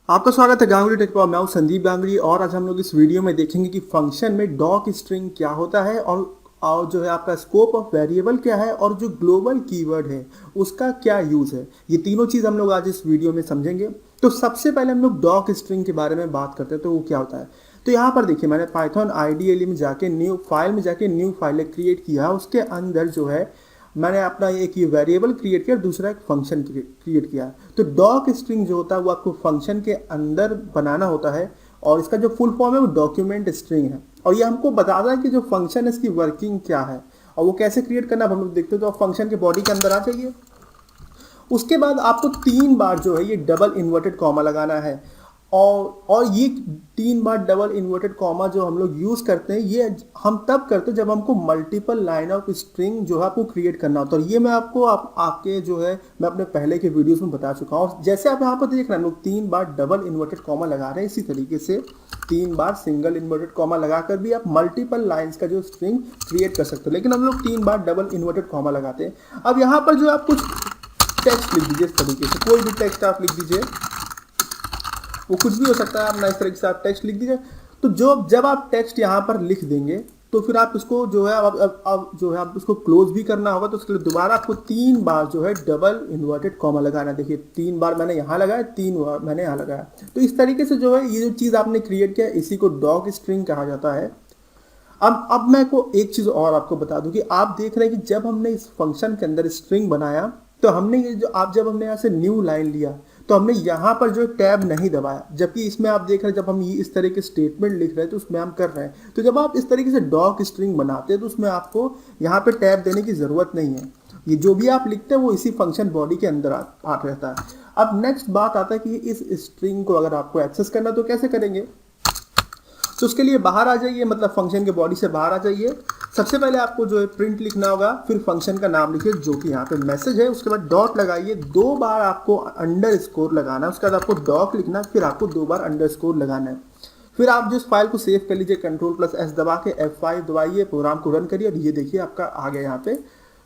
आपका स्वागत है गांगुली टेक पर। मैं हूं संदीप गांगुली और आज हम लोग इस वीडियो में देखेंगे कि फंक्शन में डॉक स्ट्रिंग क्या होता है और जो है आपका स्कोप ऑफ वेरिएबल क्या है और जो ग्लोबल कीवर्ड है उसका क्या यूज़ है। ये तीनों चीज़ हम लोग आज इस वीडियो में समझेंगे। तो सबसे पहले हम लोग डॉक स्ट्रिंग के बारे में बात करते हैं, तो वो क्या होता है। तो यहाँ पर देखिए, मैंने पाइथन आईडीएल में जाके न्यू फाइल क्रिएट किया। उसके अंदर जो है मैंने अपना एक ये वेरिएबल क्रिएट किया, दूसरा एक फंक्शन क्रिएट किया। तो डॉक स्ट्रिंग जो होता है वो आपको फंक्शन के अंदर बनाना होता है और इसका जो फुल फॉर्म है वो डॉक्यूमेंट स्ट्रिंग है। और ये हमको बताता है कि जो फंक्शन है इसकी वर्किंग क्या है और वो कैसे क्रिएट करना हम लोग देखते हैं। तो आप फंक्शन के बॉडी के अंदर आ जाइए। उसके बाद आपको 3 बार जो है ये डबल इन्वर्टेड कॉमा लगाना है और ये 3 बार डबल इन्वर्टेड कॉमा जो हम लोग यूज़ करते हैं ये हम तब करते हैं जब हमको मल्टीपल लाइन ऑफ स्ट्रिंग जो है आपको क्रिएट करना होता है। और ये मैं आपको आपके जो है मैं अपने पहले के वीडियोस में बता चुका हूँ। जैसे आप यहाँ पर देख रहे हैं, हम लोग 3 बार डबल इन्वर्टेड कॉमा लगा रहे हैं, इसी तरीके से 3 बार सिंगल इन्वर्टेड कॉमा लगाकर भी आप मल्टीपल लाइन्स का जो स्ट्रिंग क्रिएट कर सकते हो। लेकिन हम लोग 3 बार डबल इन्वर्टेड कॉमा लगाते हैं। अब यहाँ पर जो आप कुछ टेक्स्ट लिख दीजिए, इस तरीके से कोई भी टेक्स्ट आप लिख दीजिए, वो कुछ भी हो सकता है। अपना इस तरीके से आप टेक्स्ट लिख दीजिए। तो जब आप टेक्स्ट यहाँ पर लिख देंगे तो फिर आप इसको जो है अब जो है आप इसको क्लोज भी करना होगा। तो उसके लिए दोबारा आपको 3 बार जो है डबल इन्वर्टेड कॉमा लगाना। देखिए 3 बार मैंने यहाँ लगाया, 3 बार मैंने यहाँ लगाया। तो इस तरीके से जो है ये जो चीज़ आपने क्रिएट किया इसी को डॉक स्ट्रिंग कहा जाता है। अब मैं को एक चीज़ और आपको बता दूं कि आप देख रहे हैं कि जब हमने इस फंक्शन के अंदर स्ट्रिंग बनाया तो हमने ये जो जब हमने यहाँ से न्यू लाइन लिया तो हमने यहाँ पर जो टैब नहीं दबाया। जबकि इसमें आप देख रहे हैं जब हम ये इस तरह के स्टेटमेंट लिख रहे हैं तो उसमें हम कर रहे हैं। तो जब आप इस तरीके से डॉक स्ट्रिंग बनाते हैं तो उसमें आपको यहाँ पे टैब देने की ज़रूरत नहीं है। ये जो भी आप लिखते हैं वो इसी फंक्शन बॉडी के अंदर आ रहता है। अब नेक्स्ट बात आता है कि इस स्ट्रिंग को अगर आपको एक्सेस करना तो कैसे करेंगे। तो उसके लिए बाहर आ जाइए, मतलब फंक्शन के बॉडी से बाहर आ जाइए। सबसे पहले आपको जो है प्रिंट लिखना होगा, फिर फंक्शन का नाम लिखिए जो कि यहाँ पे मैसेज है। उसके बाद डॉट लगाइए, 2 बार आपको अंडरस्कोर लगाना है। उसके बाद आपको डॉक लिखना है, फिर आपको 2 बार अंडरस्कोर लगाना है। फिर आप जिस फाइल को सेव कर लीजिए, Ctrl+S दबा के F5 दबाइए, प्रोग्राम को रन करिए और ये देखिए आपका आ गया यहाँ पे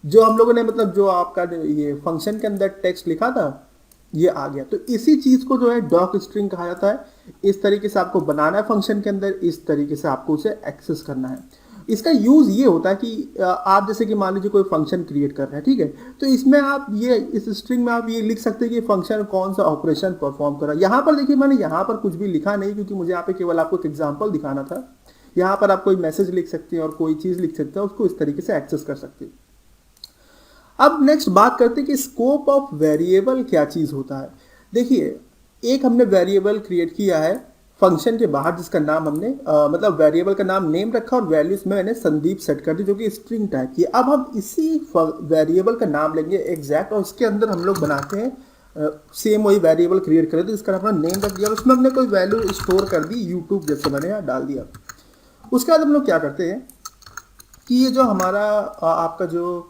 जो हम लोगों ने मतलब जो आपका ये फंक्शन के अंदर टेक्स्ट लिखा था ये आ गया। तो इसी चीज को जो है डॉक स्ट्रिंग कहा जाता है। इस तरीके से आपको बनाना है फंक्शन के अंदर, इस तरीके से आपको उसे एक्सेस करना है। इसका यूज ये होता है कि आप जैसे कि मान लीजिए कोई फंक्शन क्रिएट कर रहे हैं, ठीक है। तो इसमें आप ये इस स्ट्रिंग में आप ये लिख सकते हैं कि फंक्शन कौन सा ऑपरेशन परफॉर्म कर रहा है। यहाँ पर देखिए मैंने यहाँ पर कुछ भी लिखा नहीं क्योंकि मुझे यहाँ पे केवल आपको एक एग्जाम्पल दिखाना था। यहाँ पर आप कोई मैसेज लिख सकते हैं और कोई चीज लिख सकते हैं, उसको इस तरीके से एक्सेस कर सकते हैं। अब नेक्स्ट बात करते हैं कि स्कोप ऑफ वेरिएबल क्या चीज होता है। देखिए एक हमने वेरिएबल क्रिएट किया है फंक्शन के बाहर जिसका नाम हमने मतलब वेरिएबल का नाम नेम रखा और वैल्यूज में मैंने संदीप सेट कर दी जो कि स्ट्रिंग टाइप की। अब हम इसी वेरिएबल का नाम लेंगे एग्जैक्ट और इसके अंदर हम लोग बनाते हैं सेम वही वेरिएबल क्रिएट करें। तो इसका अपना नेम रख दिया और उसमें हमने कोई वैल्यू स्टोर कर दी, यूट्यूब जैसे मैंने यहाँ डाल दिया। उसके बाद हम लोग क्या करते हैं कि ये जो हमारा आपका जो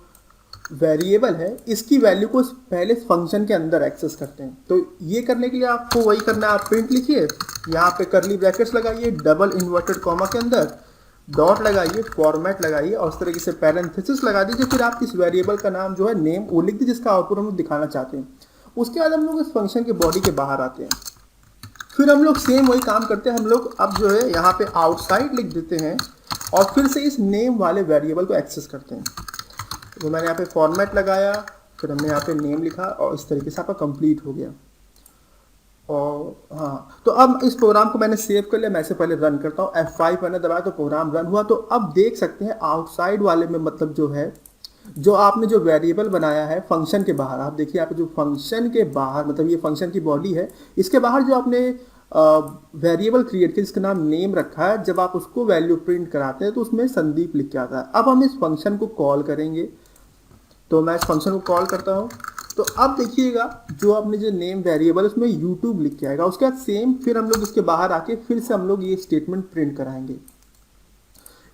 वेरिएबल है इसकी वैल्यू को पहले फंक्शन के अंदर एक्सेस करते हैं। तो ये करने के लिए आपको वही करना है, आप प्रिंट लिखिए, यहाँ पे करली ब्रैकेट्स लगाइए, डबल इन्वर्टेड कॉमा के अंदर डॉट लगाइए, फॉर्मेट लगाइए और इस तरीके से पैरेंथेसिस लगा दीजिए। फिर आप इस वेरिएबल का नाम जो है नेम वो लिख दीजिए जिसका आउटपुट हम लोग दिखाना चाहते हैं। उसके बाद हम लोग इस फंक्शन के बॉडी के बाहर आते हैं। फिर हम लोग सेम वही काम करते हैं। हम लोग अब जो है यहाँ पे आउटसाइड लिख देते हैं और फिर से इस नेम वाले वेरिएबल को एक्सेस करते हैं। तो मैंने यहाँ पे फॉर्मेट लगाया, फिर हमने यहाँ पे नेम लिखा और इस तरीके से आपका कंप्लीट हो गया। और हाँ, तो अब इस प्रोग्राम को मैंने सेव कर लिया। मैं इसे पहले रन करता हूँ, F5 मैंने दबाया तो प्रोग्राम रन हुआ। तो अब देख सकते हैं आउटसाइड वाले में मतलब जो है जो आपने जो वेरिएबल बनाया है फंक्शन के बाहर, आप देखिए यहाँ पे जो फंक्शन के बाहर मतलब ये फंक्शन की बॉडी है, इसके बाहर जो आपने वेरिएबल क्रिएट किया जिसका नाम नेम रखा है, जब आप उसको वैल्यू प्रिंट कराते हैं तो उसमें संदीप लिख के आता है। अब हम इस फंक्शन को कॉल करेंगे। तो मैं इस फंक्शन को कॉल करता हूँ। तो अब देखिएगा जो आपने जो नेम वेरिएबल उसमें यूट्यूब लिख के आएगा। उसके बाद सेम फिर हम लोग इसके बाहर आके फिर से हम लोग ये स्टेटमेंट प्रिंट कराएंगे।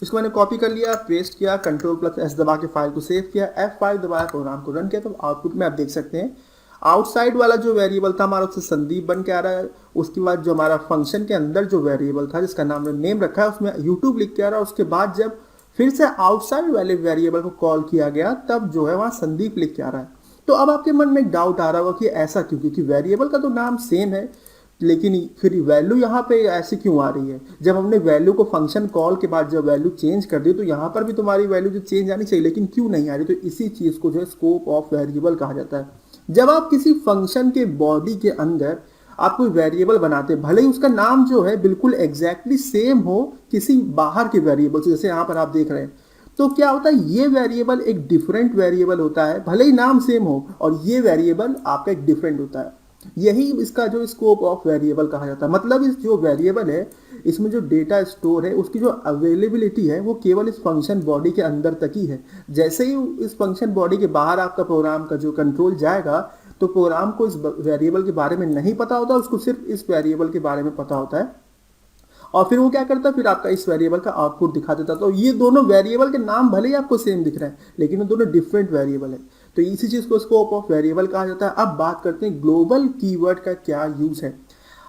इसको मैंने कॉपी कर लिया, पेस्ट किया, Ctrl+S दबा के फाइल को सेव किया, F5 दबाया, प्रोग्राम को रन किया। तो आउटपुट में आप देख सकते हैं आउटसाइड वाला जो वेरिएबल था हमारा उससे संदीप बन के आ रहा है। उसके बाद जो हमारा फंक्शन के अंदर जो वेरिएबल था जिसका नाम नेम रखा है उसमें यूट्यूब लिख के आ रहा है। उसके बाद जब फिर से आउटसाइड वाले वेरिएबल को कॉल किया गया तब जो है वहाँ संदीप लिख के आ रहा है। तो अब आपके मन में एक डाउट आ रहा होगा कि ऐसा क्यों, क्योंकि वेरिएबल का तो नाम सेम है लेकिन फिर वैल्यू यहाँ पे ऐसे क्यों आ रही है? जब हमने वैल्यू को फंक्शन कॉल के बाद जब वैल्यू चेंज कर दी तो यहाँ पर भी तुम्हारी वैल्यू जो चेंज आनी चाहिए, लेकिन क्यों नहीं आ रही? तो इसी चीज़ को जो है स्कोप ऑफ वेरिएबल कहा जाता है। जब आप किसी फंक्शन के बॉडी के अंदर आप कोई वेरिएबल बनाते हैं, भले ही उसका नाम जो है बिल्कुल एग्जैक्टली सेम हो किसी बाहर के वेरिएबल से, जैसे यहाँ पर आप देख रहे हैं, तो क्या होता है, ये वेरिएबल एक डिफरेंट वेरिएबल होता है, भले ही नाम सेम हो, और ये वेरिएबल आपका एक डिफरेंट होता है। यही इसका जो स्कोप ऑफ वेरिएबल कहा जाता है। मतलब इस जो वेरिएबल है इसमें जो डेटा स्टोर है उसकी जो अवेलेबिलिटी है वो केवल इस फंक्शन बॉडी के अंदर तक ही है। जैसे ही इस फंक्शन बॉडी के बाहर आपका प्रोग्राम का जो कंट्रोल जाएगा तो प्रोग्राम को इस वेरिएबल के बारे में नहीं पता होता, उसको सिर्फ इस वेरिएबल के बारे में पता होता है, और फिर वो क्या करता है, फिर आपका इस वेरिएबल का आउटपुट दिखा देता है। तो ये दोनों वेरिएबल के नाम भले ही आपको सेम दिख रहे हैं लेकिन वो दोनों डिफरेंट वेरिएबल है। तो इसी चीज को स्कोप ऑफ वेरिएबल कहा जाता है। अब बात करते हैं ग्लोबल कीवर्ड का क्या यूज है।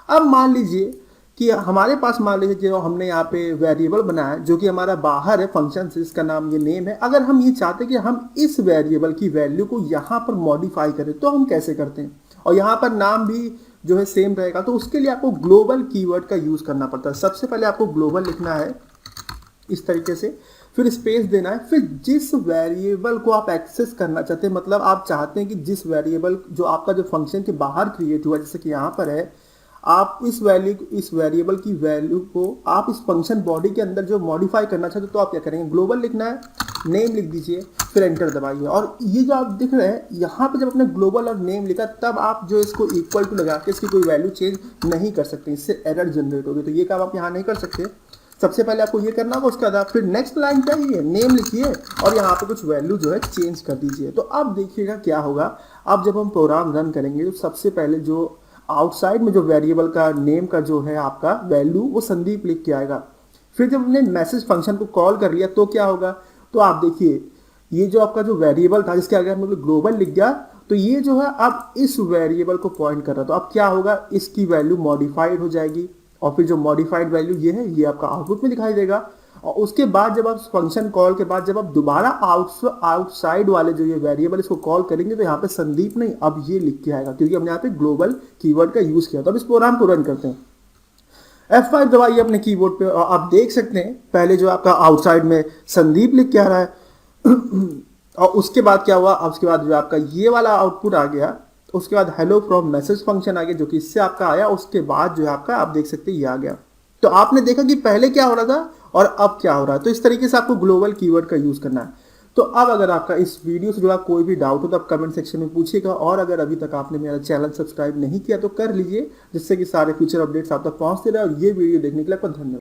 अब मान लीजिए कि हमारे पास, मान लीजिए जो हमने यहाँ पे वेरिएबल बनाया है जो कि हमारा बाहर है फंक्शन से, इसका नाम ये नेम है। अगर हम ये चाहते हैं कि हम इस वेरिएबल की वैल्यू को यहाँ पर मॉडिफाई करें तो हम कैसे करते हैं, और यहाँ पर नाम भी जो है सेम रहेगा, तो उसके लिए आपको ग्लोबल कीवर्ड का यूज करना पड़ता है। सबसे पहले आपको ग्लोबल लिखना है इस तरीके से, फिर स्पेस देना है, फिर जिस वेरिएबल को आप एक्सेस करना चाहते हैं, मतलब आप चाहते हैं कि जिस वेरिएबल जो आपका जो फंक्शन के बाहर क्रिएट हुआ, जैसे कि यहाँ पर है, आप इस वेरिएबल की वैल्यू को आप इस फंक्शन बॉडी के अंदर जो मॉडिफाई करना चाहते हो, तो आप क्या करेंगे, ग्लोबल लिखना है, नेम लिख दीजिए, फिर एंटर दबाइए। और ये जो आप दिख रहे हैं यहाँ पे जब आपने ग्लोबल और नेम लिखा तब आप जो इसको इक्वल टू लगा के इसकी कोई वैल्यू चेंज नहीं कर सकते, इससे एरर जनरेट होगी। तो ये काम आप यहाँ नहीं कर सकते। सबसे पहले आपको ये करना होगा, उसके बाद आप फिर नेक्स्ट लाइन पे आइए, नेम लिखिए और यहाँ पे कुछ वैल्यू जो है चेंज कर दीजिए। तो अब देखिएगा क्या होगा। अब जब हम प्रोग्राम रन करेंगे तो सबसे पहले जो आउटसाइड में जो वेरिएबल का नेम का जो है आपका वैल्यू वो संदीप लिख के आएगा। फिर जब हमने मैसेज फंक्शन को कॉल कर लिया तो क्या होगा, तो आप देखिए ये जो आपका जो वेरिएबल था जिसके आगे हमने ग्लोबल लिख दिया, तो ये जो है अब इस वेरिएबल को पॉइंट कर रहा है। तो अब क्या होगा, इसकी वैल्यू मॉडिफाइड हो जाएगी, और फिर जो मॉडिफाइड वैल्यू ये है ये आपका आउटपुट में दिखाई देगा। और उसके बाद जब आप फंक्शन कॉल के बाद जब आप दोबारा आउटसाइड वाले जो ये वेरिएबल इसको कॉल करेंगे तो यहाँ पे संदीप नहीं, अब ये लिख के आएगा, क्योंकि हमने यहाँ पे ग्लोबल कीवर्ड का यूज किया। तो अब इस प्रोग्राम को रन करते हैं। F5 दबाइए अपने कीबोर्ड पे, और आप देख सकते हैं पहले जो आपका आउटसाइड में संदीप लिख के आ रहा है और उसके बाद क्या हुआ, उसके बाद जो आपका ये वाला आउटपुट आ गया, उसके बाद हेलो फ्रॉम मैसेज फंक्शन आ गया जो कि इससे आपका आया, उसके बाद जो है आपका आप देख सकते हैं ये आ गया। तो आपने देखा कि पहले क्या हो रहा था और अब क्या हो रहा है। तो इस तरीके से आपको ग्लोबल कीवर्ड का यूज करना है। तो अब अगर आपका इस वीडियो से जुड़ा कोई भी डाउट हो तो आप कमेंट सेक्शन में पूछिएगा, और अगर अभी तक आपने मेरा चैनल सब्सक्राइब नहीं किया तो कर लीजिए, जिससे कि सारे फ्यूचर अपडेट्स आप तक पहुंचते रहे। और ये वीडियो देखने के लिए आपका धन्यवाद।